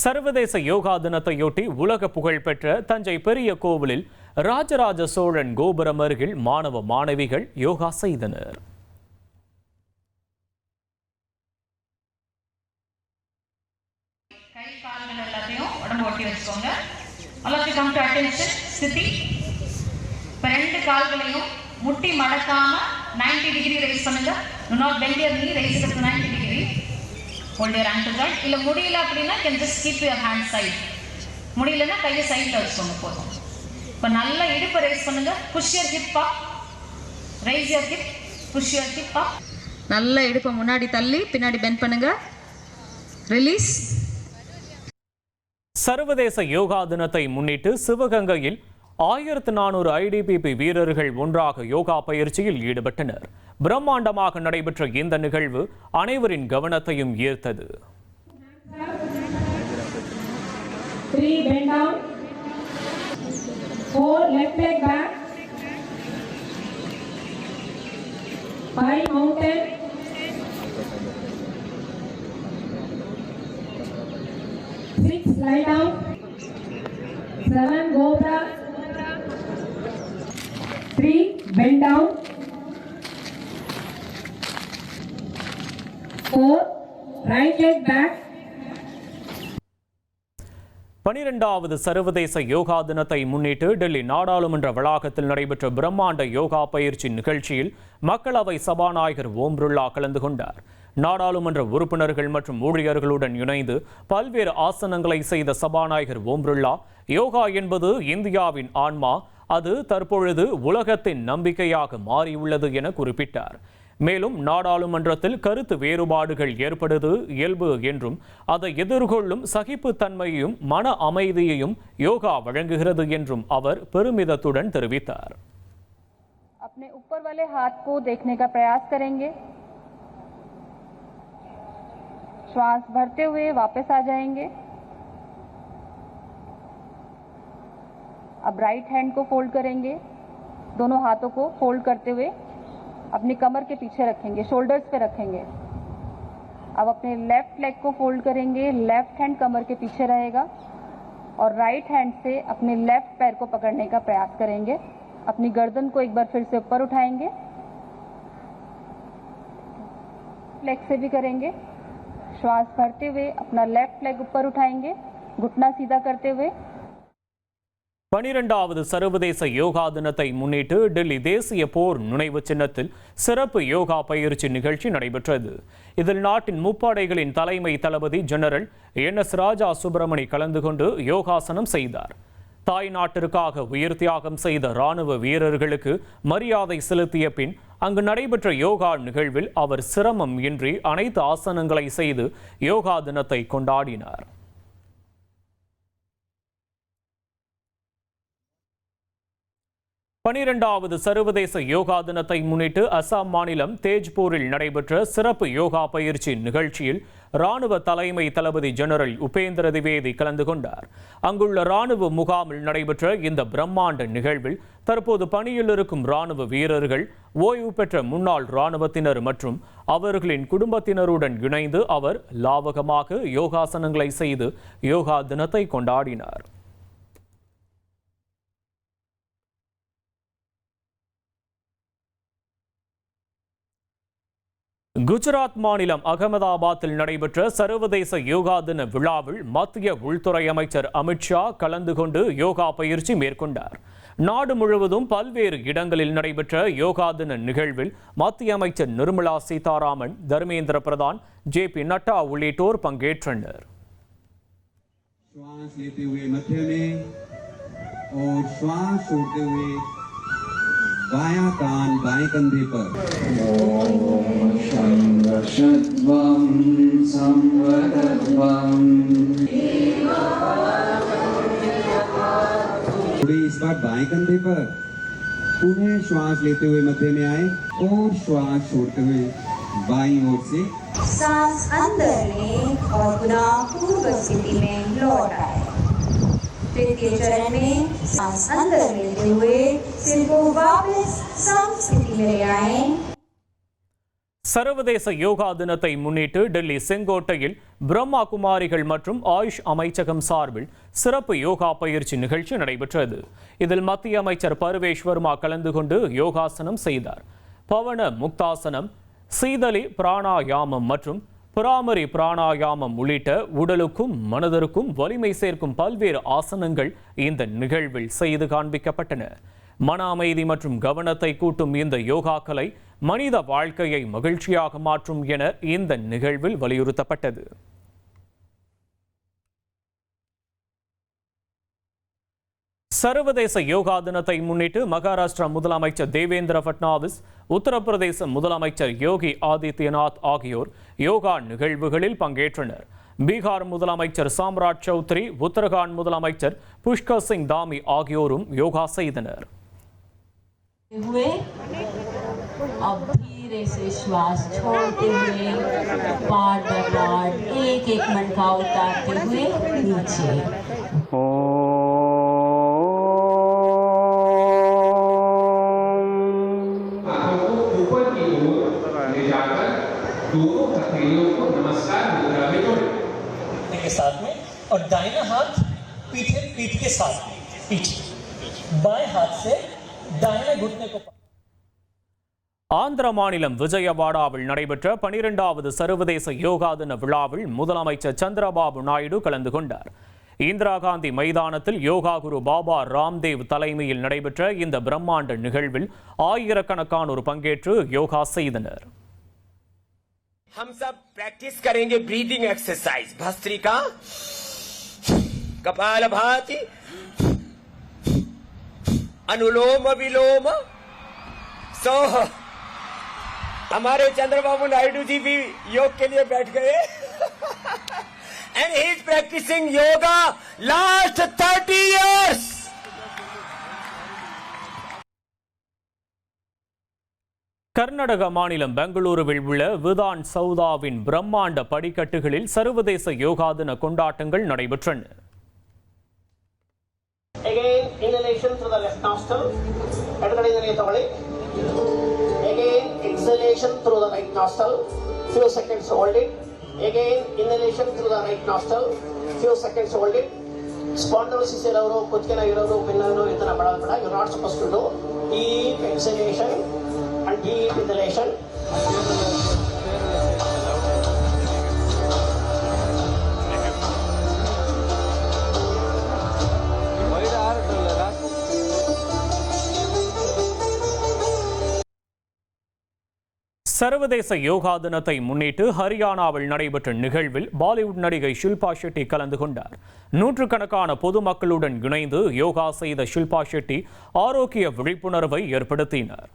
சர்வதேச யோகா தினத்தையொட்டி உலக புகழ்பெற்ற தஞ்சை பெரிய கோவிலில் ராஜராஜ சோழன் கோபுரம் அருகில் மாணவ மாணவிகள் யோகா செய்தனர். முட்டி மடக்காம 90 டிகிரி ரைஸ் பண்ணுங்க. Do not bend your knee, raise it up to 90 degree. Hold your ankle joint. இல்ல முடியல அப்படினா can just keep your hand side. முடியலனா கையை சைடுல வச்சுக்கோங்க போதும். இப்ப நல்லா இடுப்பை ரைஸ் பண்ணுங்க. Push your hip up. Raise your hip. Push your hip up. நல்லா இடுப்பை முன்னாடி தள்ளி பின்னாடி பெண்ட் பண்ணுங்க. ரிலீஸ். சர்வதேச யோகா தினத்தை முன்னிட்டு சிவகங்கையில் 1400 IDPP வீரர்கள் ஒன்றாக யோகா பயிற்சியில் ஈடுபட்டனர். பிரம்மாண்டமாக நடைபெற்ற இந்த நிகழ்வு அனைவரின் கவனத்தையும் ஈர்த்தது. 3 bend down, 4 left leg back, 5 mountain, 6 lie down, 7 cobra, 3 bend down, 4 right leg back. 12வது சர்வதேச யோகா தினத்தை முன்னிட்டு டெல்லி நாடாளுமன்ற வளாகத்தில் நடைபெற்ற பிரம்மாண்ட யோகா பயிற்சி நிகழ்ச்சியில் மக்களவை சபாநாயகர் ஓம் பிர்லா கலந்து கொண்டார். நாடாளுமன்ற உறுப்பினர்கள் மற்றும் ஊழியர்களுடன் இணைந்து பல்வேறு ஆசனங்களை செய்த சபாநாயகர் ஓம் பிர்லா, யோகா என்பது இந்தியாவின் ஆன்மா, அது தற்பொழுது உலகத்தின் நம்பிக்கையாக மாறியுள்ளது என குறிப்பிட்டார். மேலும் நாடாளுமன்றத்தில் கருத்து வேறுபாடுகள் ஏற்படுவது இயல்பு என்றும் அதை எதிர்கொள்ளும் சகிப்புத்தன்மையையும் மன அமைதியையும் யோகா வழங்குகிறது என்றும் அவர் பெருமிதத்துடன் தெரிவித்தார். अपने ऊपर वाले हाथ को देखने का प्रयास करेंगे. श्वास भरते हुए वापस आ जाएंगे. अब राइट हैंड को फोल्ड करेंगे. दोनों हाथों को फोल्ड करते हुए अपनी कमर के पीछे रखेंगे, शोल्डर्स पे रखेंगे. अब अपने लेफ्ट लेग को फोल्ड करेंगे. लेफ्ट हैंड कमर के पीछे रहेगा और राइट हैंड से अपने लेफ्ट पैर को पकड़ने का प्रयास करेंगे. अपनी गर्दन को एक बार फिर से ऊपर उठाएंगे. लेग से भी करेंगे. श्वास भरते हुए अपना लेफ्ट लेग ऊपर उठाएंगे, घुटना सीधा करते हुए. 12வது சர்வதேச யோகா தினத்தை முன்னிட்டு டெல்லி தேசிய போர் நினைவு சின்னத்தில் சிறப்பு யோகா பயிற்சி நிகழ்ச்சி நடைபெற்றது. இதில் நாட்டின் முப்படைகளின் தலைமை தளபதி ஜெனரல் NS ராஜா சுப்பிரமணி கலந்து கொண்டு யோகாசனம் செய்தார். தாய் நாட்டிற்காக உயிர் தியாகம் செய்த ராணுவ வீரர்களுக்கு மரியாதை செலுத்திய பின் அங்கு நடைபெற்ற யோகா நிகழ்வில் அவர் சிரமம் இன்றி அனைத்து ஆசனங்களை செய்து யோகா தினத்தை கொண்டாடினார். 12வது சர்வதேச யோகா தினத்தை முன்னிட்டு அசாம் மாநிலம் தேஜ்பூரில் நடைபெற்ற சிறப்பு யோகா பயிற்சி நிகழ்ச்சியில் ராணுவ தலைமை தளபதி ஜெனரல் உபேந்திர திவேதி கலந்து கொண்டார். அங்குள்ள ராணுவ முகாமில் நடைபெற்ற இந்த பிரம்மாண்ட நிகழ்வில் தற்போது பணியில் இருக்கும் ராணுவ வீரர்கள், ஓய்வு பெற்ற முன்னாள் ராணுவத்தினர் மற்றும் அவர்களின் குடும்பத்தினருடன் இணைந்து அவர் லாவகமாக யோகாசனங்களை செய்து யோகா தினத்தை கொண்டாடினார். குஜராத் மாநிலம் அகமதாபாத்தில் நடைபெற்ற சர்வதேச யோகா தின விழாவில் மத்திய உள்துறை அமைச்சர் அமித்ஷா கலந்து கொண்டு யோகா பயிற்சி மேற்கொண்டார். நாடு முழுவதும் பல்வேறு இடங்களில் நடைபெற்ற யோகா தின நிகழ்வில் மத்திய அமைச்சர் நிர்மலா சீதாராமன், தர்மேந்திர பிரதான், JP நட்டா உள்ளிட்டோர் பங்கேற்றனர். बायां कान बाएं कंधे पर. थोड़ी इस बार बाएं कंधे पर. पुनः श्वास लेते हुए मध्य में आए और श्वास छोड़ते हुए बाईं ओर से सांस अंदर लें और पुनः पूर्व स्थिति में लौट आए. तृतीय चरण में सांस अंदर लेते हुए सिर को वापस सम स्थिति में ले आए. சர்வதேச யோகா தினத்தை முன்னிட்டு டெல்லி செங்கோட்டையில் பிரம்மா குமாரிகள் மற்றும் ஆயுஷ் அமைச்சகம் சார்பில் சிறப்பு யோகா பயிற்சி நிகழ்ச்சி நடைபெற்றது. இதில் மத்திய அமைச்சர் பர்வேஷ் வர்மா கலந்து கொண்டு யோகாசனம் செய்தார். பவன முக்தாசனம், சீதலி பிராணாயாமம் மற்றும் பிராமரி பிராணாயாமம் உள்ளிட்ட உடலுக்கும் மனதிற்கும் வலிமை சேர்க்கும் பல்வேறு ஆசனங்கள் இந்த நிகழ்வில் செய்து காண்பிக்கப்பட்டன. மன அமைதி மற்றும் கவனத்தை கூட்டும் இந்த யோகா கலை மனித வாழ்க்கையை மகிழ்ச்சியாக மாற்றும் என இந்த நிகழ்வில் வலியுறுத்தப்பட்டது. சர்வதேச யோகா தினத்தை முன்னிட்டு மகாராஷ்டிரா முதலமைச்சர் தேவேந்திர பட்னாவிஸ், உத்தரப்பிரதேச முதலமைச்சர் யோகி ஆதித்யநாத் ஆகியோர் யோகா நிகழ்வுகளில் பங்கேற்றனர். பீகார் முதலமைச்சர் சாம்ராட் சௌத்ரி, உத்தரகாண்ட் முதலமைச்சர் புஷ்கர் சிங் தாமி ஆகியோரும் யோகா செய்தனர். अब धीरे से श्वास छोड़ते हुए पार्ट बाय पार्ट एक एक मनका उतारते हुए नीचे. ऊपर की ओर ले जाकर दोनों हथेलियों को नमस्कार मुद्रा में जोड़ें के साथ में, और दाहिना हाथ पीठ के साथ पीछे, बाएं हाथ से दाहिने घुटने को. ஆந்திர மாநிலம் விஜயவாடாவில் நடைபெற்ற 12வது சர்வதேச யோகா தின விழாவில் முதலமைச்சர் சந்திரபாபு நாயுடு கலந்து கொண்டார். இந்திரா காந்தி மைதானத்தில் யோகா குரு பாபா ராம்தேவ் தலைமையில் நடைபெற்ற இந்த பிரம்மாண்ட நிகழ்வில் ஆயிரக்கணக்கானோர் பங்கேற்று யோகா செய்தனர். हम सब प्रैक्टिस करेंगे ब्रीदिंग एक्सरसाइज, भस्त्रिका, कपालभाति, अनुलोम विलोम. हमारे चंद्रबाबू नायडू जी भी योग के लिए बैठ गए and he is practising yoga last 30 years. Karnataka மாநிலம் பெங்களூருவில் உள்ள விதான் சௌதாவின் பிரம்மாண்ட படிக்கட்டுகளில் சர்வதேச யோகா தின கொண்டாட்டங்கள் நடைபெற்றன. Again, inhalation through the left nostril. Again, exhalation through the right nostril. Few seconds hold it. Again, inhalation through the right nostril. Few seconds hold it. Spondylosis iroru, kutkena iroru, pinnanu idana madalbada. You're not supposed to do. Deep exhalation and deep inhalation. சர்வதேச யோகா தினத்தை முன்னிட்டு ஹரியானாவில் நடைபெற்ற நிகழ்வில் பாலிவுட் நடிகை ஷில்பா ஷெட்டி கலந்து கொண்டார். நூற்றுக்கணக்கான பொதுமக்களுடன் இணைந்து யோகா செய்த ஷில்பா ஷெட்டி ஆரோக்கிய விழிப்புணர்வை ஏற்படுத்தினார்.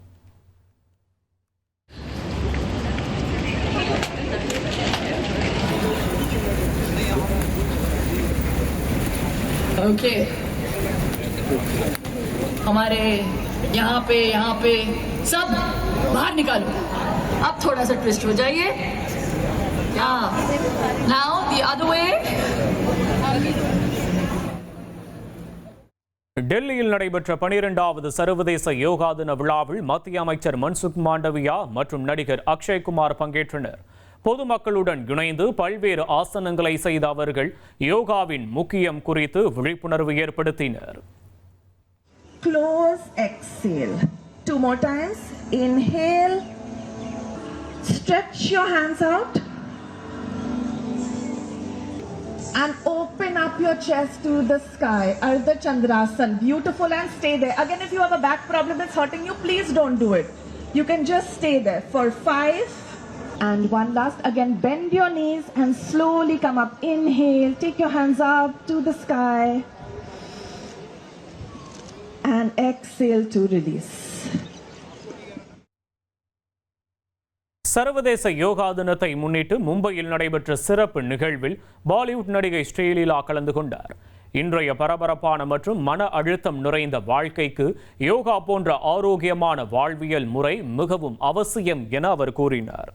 ओके, हमारे यहाँ पे सब बाहर निकालो. अब थोड़ा सा ट्विस्ट हो जाइए. Now the other way. டெல்லியில் நடைபெற்ற 12வது சர்வதேச யோகா தின விழாவில் மத்திய அமைச்சர் மன்சுக் மாண்டவியா மற்றும் நடிகர் அக்ஷய்குமார் பங்கேற்றனர். பொதுமக்களுடன் இணைந்து பல்வேறு ஆசனங்களை செய்த அவர்கள் யோகாவின் முக்கியம் குறித்து விழிப்புணர்வு ஏற்படுத்தினர். Close, exhale. 2 more times. Inhale. Stretch your hands out. And open up your chest to the sky. Ardha Chandrasana. Beautiful, and stay there. Again, if you have a back problem that's hurting you, please don't do it. You can just stay there for 5. And one last. Again, bend your knees and slowly come up. Inhale. Take your hands up to the sky. And exhale to release. சர்வதேச யோகா தினத்தை முன்னிட்டு மும்பையில் நடைபெற்ற சிறப்பு நிகழ்வில் பாலிவுட் நடிகை ஸ்ரீலீலா கலந்து கொண்டார். இன்றைய பரபரப்பான மற்றும் மன அழுத்தம் நிறைந்த வாழ்க்கைக்கு யோகா போன்ற ஆரோக்கியமான வாழ்வியல் முறை மிகவும் அவசியம் என அவர் கூறினார்.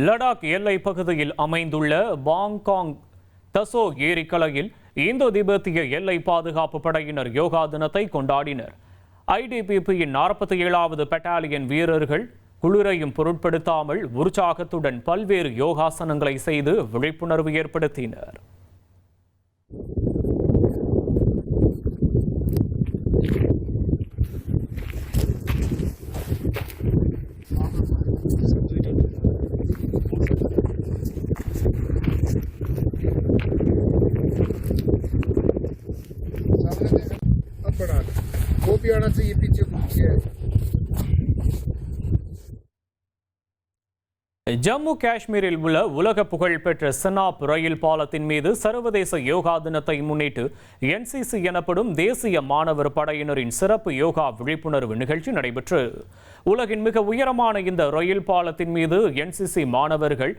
லடாக் எல்லை பகுதியில் அமைந்துள்ள பாங்காங் தசோ ஏரிக்கலையில் இந்தோ திபெத்திய எல்லை பாதுகாப்பு படையினர் யோகா தினத்தை கொண்டாடினர். ஐடிபிபியின் 47வது பெட்டாலியன் வீரர்கள் குளிரையும் பொருட்படுத்தாமல் உற்சாகத்துடன் பல்வேறு யோகாசனங்களை செய்து விழிப்புணர்வு ஏற்படுத்தினர். ஜம்மு காஷ்மீரில் உள்ள உலக புகழ்பெற்ற செனாப் ரயில் பாலத்தின் மீது சர்வதேச யோகா தினத்தை முன்னிட்டு என்சிசி எனப்படும் தேசிய மாணவர் படையினரின் சிறப்பு யோகா விழிப்புணர்வு நிகழ்ச்சி நடைபெற்று உலகின் மிக உயரமான இந்த ரயில் பாலத்தின் மீது என்சிசி மாணவர்கள்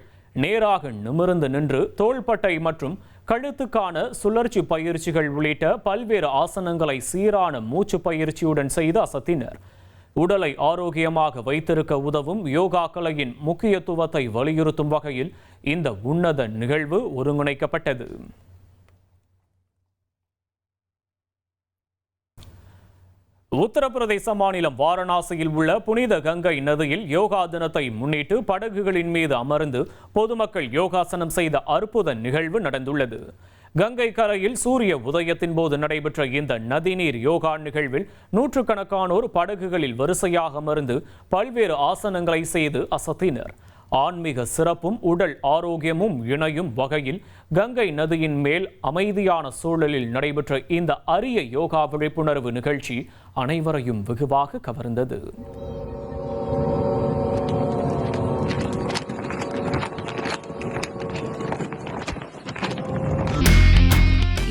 நேராக நிமிர்ந்து நின்று தோள்பட்டை மற்றும் கழுத்துக்கான சுழற்சி பயிற்சிகள் உள்ளிட்ட பல்வேறு ஆசனங்களை சீரான மூச்சு பயிற்சியுடன் செய்து அசத்தினர். உடலை ஆரோக்கியமாக வைத்திருக்க உதவும் யோகா கலையின் முக்கியத்துவத்தை வலியுறுத்தும் வகையில் இந்த உன்னத நிகழ்வு ஒருங்கிணைக்கப்பட்டது. உத்தரப்பிரதேச மாநிலம் வாரணாசியில் உள்ள புனித கங்கை நதியில் யோகா தினத்தை முன்னிட்டு படகுகளின் மீது அமர்ந்து பொதுமக்கள் யோகாசனம் செய்த அற்புத நிகழ்வு நடந்துள்ளது. கங்கை கரையில் சூரிய உதயத்தின் போது நடைபெற்ற இந்த நதிநீர் யோகா நிகழ்வில் நூற்றுக்கணக்கானோர் படகுகளில் வரிசையாக அமர்ந்து பல்வேறு ஆசனங்களை செய்து அசத்தினர். ஆன்மீக சிறப்பும் உடல் ஆரோக்கியமும் இணையும் வகையில் கங்கை நதியின் மேல் அமைதியான சூழலில் நடைபெற்ற இந்த அரிய யோகா விழிப்புணர்வு நிகழ்ச்சி அனைவரையும் வெகுவாக கவர்ந்தது.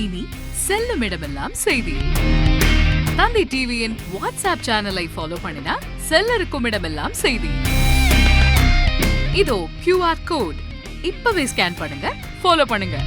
இனி செல்லும் இடமெல்லாம் செய்தி. தந்தி டிவியின் வாட்ஸ்அப் சேனலை ஃபாலோ பண்ணினா செல்ல இருக்கும் இடமெல்லாம் செய்தி. இதோ QR கோட் இப்பவே ஸ்கேன் பண்ணுங்க, ஃபாலோ பண்ணுங்க.